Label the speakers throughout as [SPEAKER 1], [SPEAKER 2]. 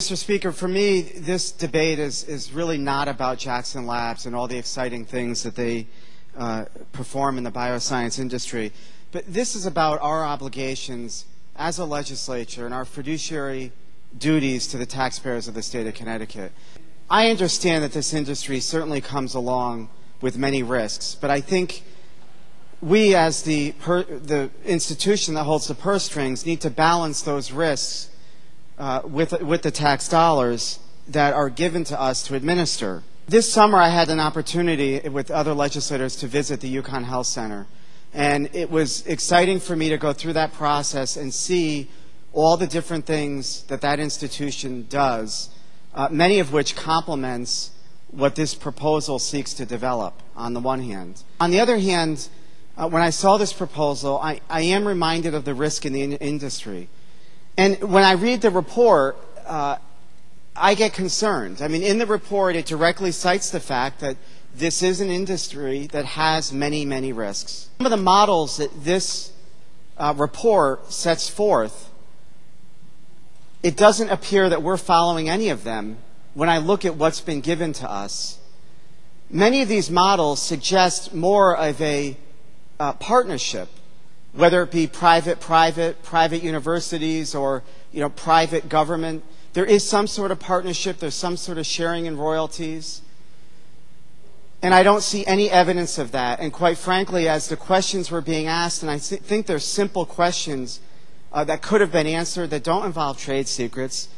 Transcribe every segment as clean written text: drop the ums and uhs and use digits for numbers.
[SPEAKER 1] Mr. Speaker, for me, this debate is really not about Jackson Labs and all the exciting things that they perform in the bioscience industry, but this is about our obligations as a legislature and our fiduciary duties to the taxpayers of the state of Connecticut. I understand that this industry certainly comes along with many risks, but I think we as the institution that holds the purse strings need to balance those risks with the tax dollars that are given to us to administer. This summer I had an opportunity with other legislators to visit the UConn Health Center, and it was exciting for me to go through that process and see all the different things that that institution does, many of which complements what this proposal seeks to develop on the one hand. On the other hand, when I saw this proposal, I am reminded of the risk in the industry. And when I read the report, I get concerned. I mean, in the report, it directly cites the fact that this is an industry that has many, many risks. Some of the models that this report sets forth, it doesn't appear that we're following any of them when I look at what's been given to us. Many of these models suggest more of a partnership, whether it be private universities or private government. There is some sort of partnership, there's some sort of sharing in royalties. And I don't see any evidence of that. And quite frankly, as the questions were being asked, and I think they're simple questions that could have been answered that don't involve trade secrets,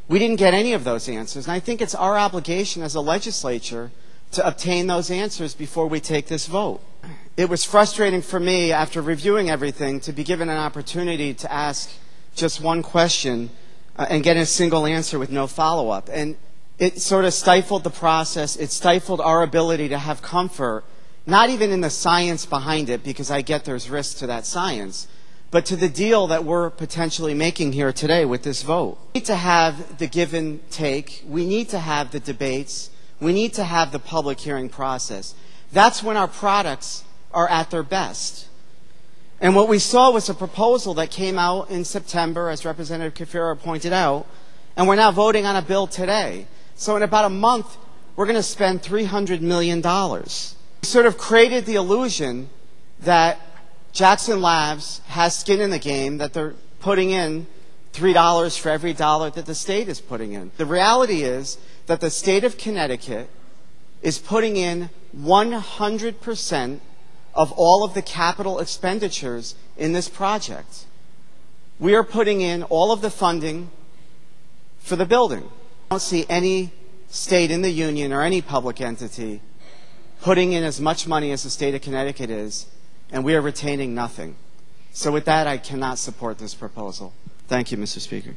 [SPEAKER 1] we didn't get any of those answers. And I think it's our obligation as a legislature to obtain those answers before we take this vote. It was frustrating for me, after reviewing everything, to be given an opportunity to ask just one question and get a single answer with no follow-up. And it sort of stifled the process. It stifled our ability to have comfort, not even in the science behind it, because I get there's risk to that science, but to the deal that we're potentially making here today with this vote. We need to have the give and take. We need to have the debates. We need to have the public hearing process. That's when our products are at their best. And what we saw was a proposal that came out in September, as Representative Kefauver pointed out, and we're now voting on a bill today. So in about a month, we're going to spend $300 million. We sort of created the illusion that Jackson Labs has skin in the game, that they're putting in $3 for every dollar that the state is putting in. The reality is that the state of Connecticut is putting in 100% of all of the capital expenditures in this project. We are putting in all of the funding for the building. I don't see any state in the union or any public entity putting in as much money as the state of Connecticut is, and we are retaining nothing. So with that, I cannot support this proposal. Thank you, Mr. Speaker.